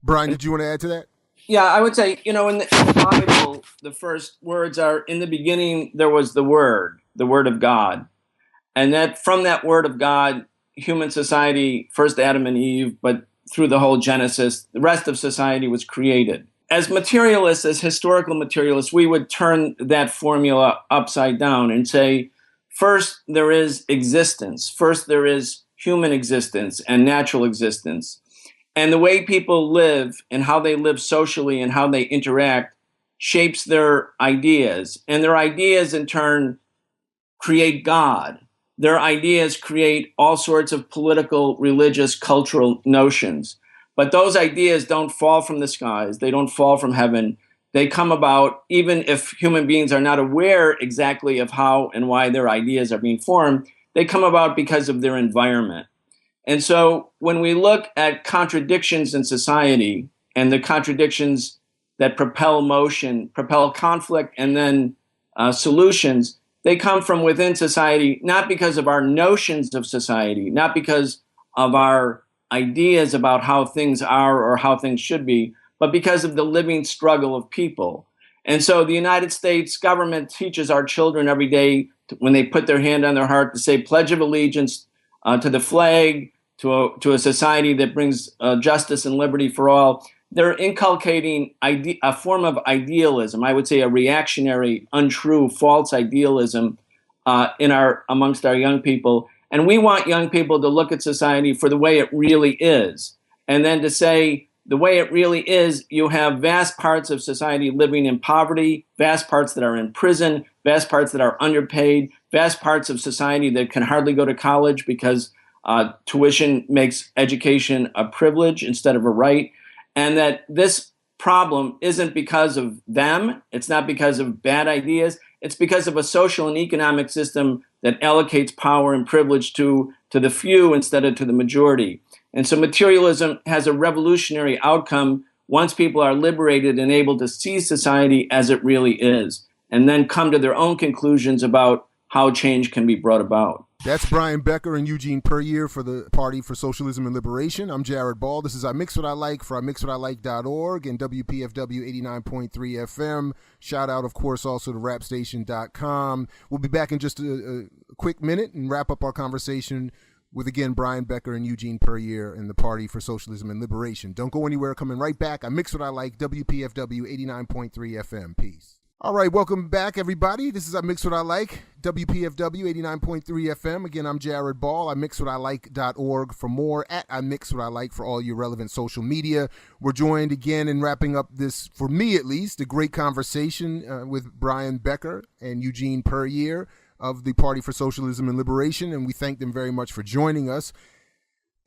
Brian, did you want to add to that? Yeah, I would say, in the Bible, the first words are, in the beginning, there was the Word of God. And that from that Word of God, human society, first Adam and Eve, but through the whole Genesis, the rest of society was created. As materialists, as historical materialists, we would turn that formula upside down and say, first, there is existence. First, there is human existence and natural existence. And the way people live and how they live socially and how they interact shapes their ideas. And their ideas, in turn, create God. Their ideas create all sorts of political, religious, cultural notions. But those ideas don't fall from the skies. They don't fall from heaven. They come about, even if human beings are not aware exactly of how and why their ideas are being formed, they come about because of their environment. And so when we look at contradictions in society and the contradictions that propel motion, propel conflict, and then solutions, they come from within society, not because of our notions of society, not because of our ideas about how things are or how things should be, but because of the living struggle of people. And so the United States government teaches our children every day when they put their hand on their heart to say Pledge of Allegiance to the flag, to a society that brings justice and liberty for all. They're inculcating a form of idealism, I would say a reactionary, untrue, false idealism amongst our young people. And we want young people to look at society for the way it really is. And then to say, the way it really is, you have vast parts of society living in poverty, vast parts that are in prison, vast parts that are underpaid, vast parts of society that can hardly go to college because tuition makes education a privilege instead of a right, and that this problem isn't because of them, it's not because of bad ideas, it's because of a social and economic system that allocates power and privilege to the few instead of to the majority. And so materialism has a revolutionary outcome once people are liberated and able to see society as it really is, and then come to their own conclusions about how change can be brought about. That's Brian Becker and Eugene Puryear for the Party for Socialism and Liberation. I'm Jared Ball. This is iMiXWHATiLiKE for iMiXWHATiLiKE.org and WPFW 89.3 FM. Shout out, of course, also to rapstation.com. We'll be back in just a quick minute and wrap up our conversation with, again, Brian Becker and Eugene Puryear and the Party for Socialism and Liberation. Don't go anywhere. Coming right back. iMiXWHATiLiKE, WPFW 89.3 FM. Peace. All right, welcome back, everybody. This is iMiXWHATiLiKE, WPFW 89.3 FM. Again, I'm Jared Ball, iMiXWHATiLiKE.org for more, at iMiXWHATiLiKE for all your relevant social media. We're joined again in wrapping up this, for me at least, a great conversation with Brian Becker and Eugene Puryear of the Party for Socialism and Liberation, and we thank them very much for joining us.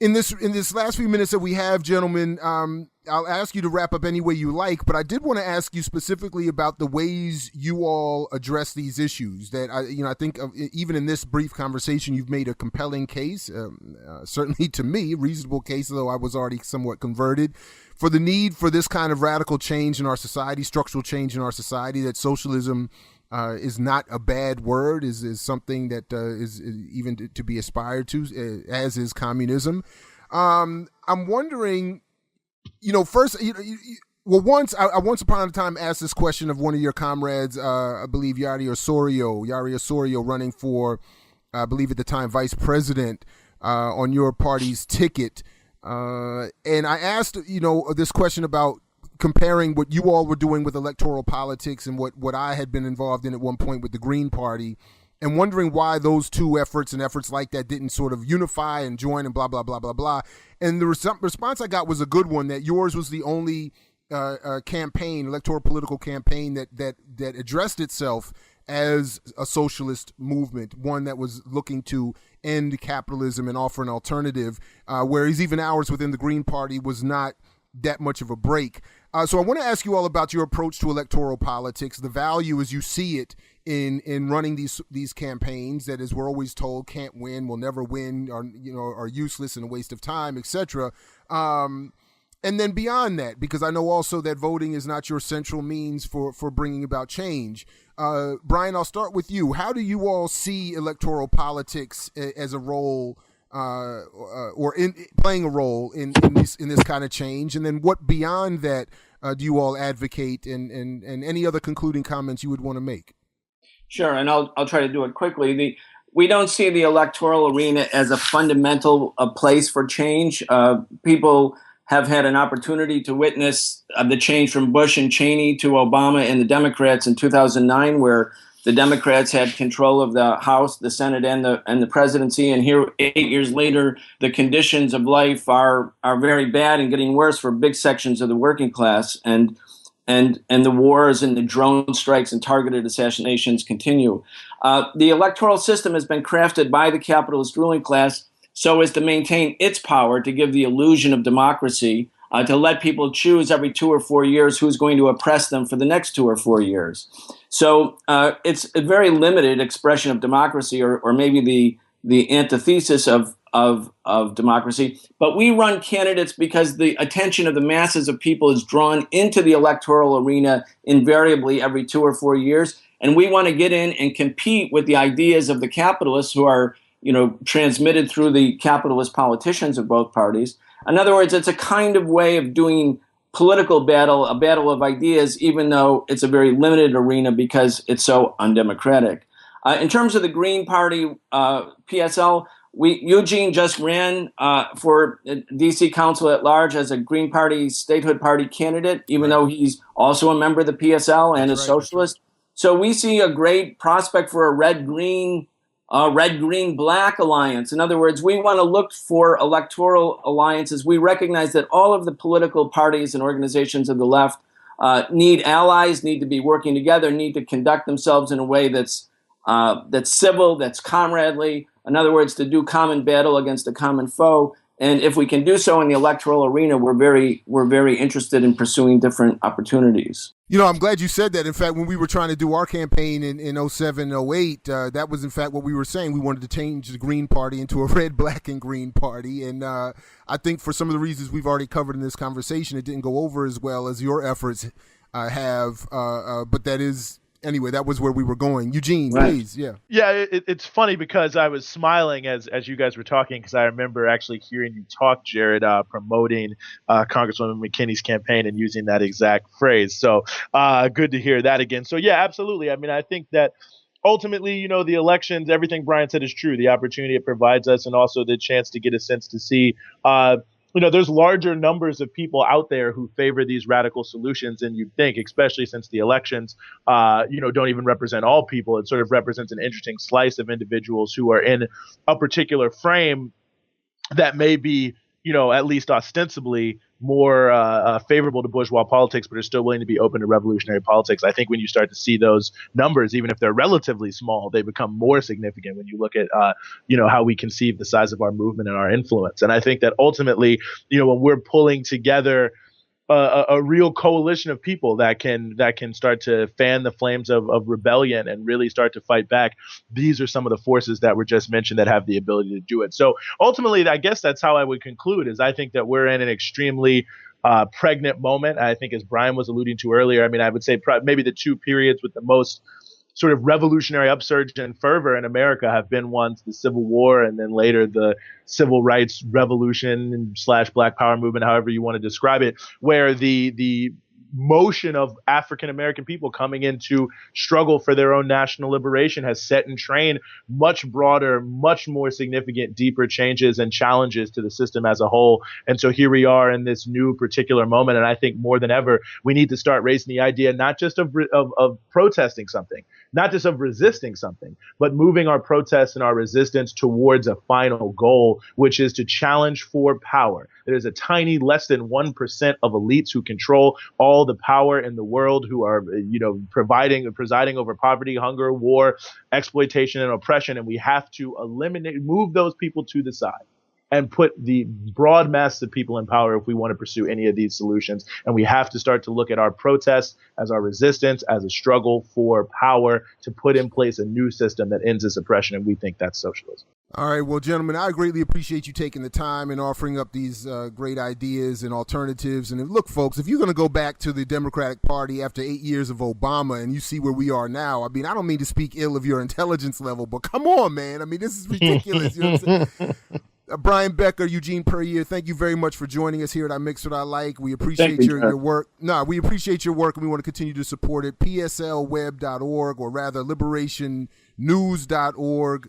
In this last few minutes that we have, gentlemen, I'll ask you to wrap up any way you like, but I did want to ask you specifically about the ways you all address these issues. That I think even in this brief conversation, you've made a compelling case, certainly to me, reasonable case, though I was already somewhat converted, for the need for this kind of radical change in our society, structural change in our society that socialism is not a bad word, is something that is even to be aspired to, as is communism. I'm wondering, first, well, once upon a time asked this question of one of your comrades, I believe Yari Osorio, running for, I believe at the time, vice president on your party's ticket. And I asked, this question about comparing what you all were doing with electoral politics and what I had been involved in at one point with the Green Party, and wondering why those two efforts and efforts like that didn't sort of unify and join and blah, blah, blah, blah, blah. And the response I got was a good one, that yours was the only electoral political campaign that addressed itself as a socialist movement, one that was looking to end capitalism and offer an alternative, whereas even ours within the Green Party was not that much of a break. So I want to ask you all about your approach to electoral politics, the value as you see it in running these campaigns that, as we're always told, can't win, will never win, are useless and a waste of time, etc. And then beyond that, because I know also that voting is not your central means for bringing about change. Brian, I'll start with you. How do you all see electoral politics as a role, or in playing a role in this kind of change? And then what beyond that do you all advocate, and any other concluding comments you would want to make? Sure, and I'll try to do it quickly. We don't see the electoral arena as a fundamental place for change. People have had an opportunity to witness the change from Bush and Cheney to Obama and the Democrats in 2009, where the Democrats had control of the House, the Senate, and the presidency. And here, 8 years later, the conditions of life are very bad and getting worse for big sections of the working class. And the wars and the drone strikes and targeted assassinations continue. The electoral system has been crafted by the capitalist ruling class so as to maintain its power, to give the illusion of democracy, to let people choose every 2 or 4 years who's going to oppress them for the next 2 or 4 years. So it's a very limited expression of democracy, or maybe the antithesis of democracy. But we run candidates because the attention of the masses of people is drawn into the electoral arena invariably every 2 or 4 years. And we want to get in and compete with the ideas of the capitalists who are, transmitted through the capitalist politicians of both parties. In other words, it's a kind of way of doing political battle, a battle of ideas, even though it's a very limited arena because it's so undemocratic. In terms of the Green Party, PSL, Eugene just ran for D.C. Council at Large as a Green Party statehood party candidate, even though he's also a member of the PSL and a socialist. So we see a great prospect for a red-green-black alliance. In other words, we want to look for electoral alliances. We recognize that all of the political parties and organizations of the left need allies, need to be working together, need to conduct themselves in a way that's civil, that's comradely. In other words, to do common battle against a common foe. And if we can do so in the electoral arena, we're very interested in pursuing different opportunities. I'm glad you said that. In fact, when we were trying to do our campaign in 07, 08, that was in fact what we were saying. We wanted to change the Green Party into a red, black, and green party. And I think for some of the reasons we've already covered in this conversation, it didn't go over as well as your efforts have. But that is... Anyway, that was where we were going. Eugene, right. Please, yeah. Yeah, it's funny because I was smiling as you guys were talking, because I remember actually hearing you talk, Jared, promoting Congresswoman McKinney's campaign and using that exact phrase. So good to hear that again. So yeah, absolutely. I mean, I think that ultimately, the elections, everything Brian said is true. The opportunity it provides us, and also the chance to get a sense to see there's larger numbers of people out there who favor these radical solutions than you'd think, especially since the elections, don't even represent all people. It sort of represents an interesting slice of individuals who are in a particular frame that may be, at least ostensibly more favorable to bourgeois politics, but are still willing to be open to revolutionary politics. I think when you start to see those numbers, even if they're relatively small, they become more significant when you look at, how we conceive the size of our movement and our influence. And I think that ultimately, when we're pulling together a real coalition of people that can start to fan the flames of rebellion and really start to fight back, these are some of the forces that were just mentioned that have the ability to do it. So ultimately, I guess that's how I would conclude, is I think that we're in an extremely pregnant moment. I think, as Brian was alluding to earlier, I mean, I would say maybe the two periods with the most sort of revolutionary upsurge and fervor in America have been ones the Civil War and then later the Civil Rights Revolution / Black Power movement, however you want to describe it, where the motion of African American people coming into struggle for their own national liberation has set in train much broader, much more significant, deeper changes and challenges to the system as a whole. And so here we are in this new particular moment. And I think more than ever, we need to start raising the idea not just of protesting something, not just of resisting something, but moving our protests and our resistance towards a final goal, which is to challenge for power. There's a tiny less than 1% of elites who control all the power in the world, who are, presiding over poverty, hunger, war, exploitation, and oppression. And we have to move those people to the side and put the broad mass of people in power if we want to pursue any of these solutions. And we have to start to look at our protests as our resistance, as a struggle for power to put in place a new system that ends this oppression. And we think that's socialism. All right. Well, gentlemen, I greatly appreciate you taking the time and offering up these great ideas and alternatives. And look, folks, if you're going to go back to the Democratic Party after 8 years of Obama and you see where we are now, I mean, I don't mean to speak ill of your intelligence level, but come on, man. I mean, this is ridiculous. You know what I'm saying? Brian Becker, Eugene Puryear, thank you very much for joining us here at iMiXWHATiLiKE. We appreciate your work. No, we appreciate your work, and we want to continue to support it. PSLweb.org, or rather liberationnews.org,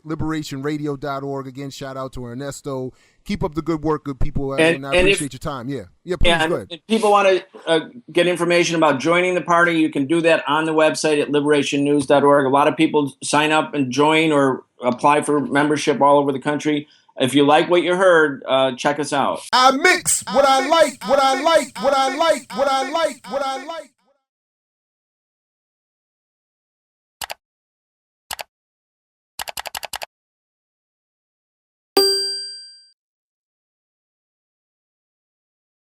liberationradio.org. Again, shout out to Ernesto. Keep up the good work, good people, and I appreciate your time. Yeah, please, go ahead. If people want to get information about joining the party, you can do that on the website at liberationnews.org. A lot of people sign up and join or apply for membership all over the country. If you like what you heard, check us out. I mix what I like, what I like, what I like, what I like, what I like.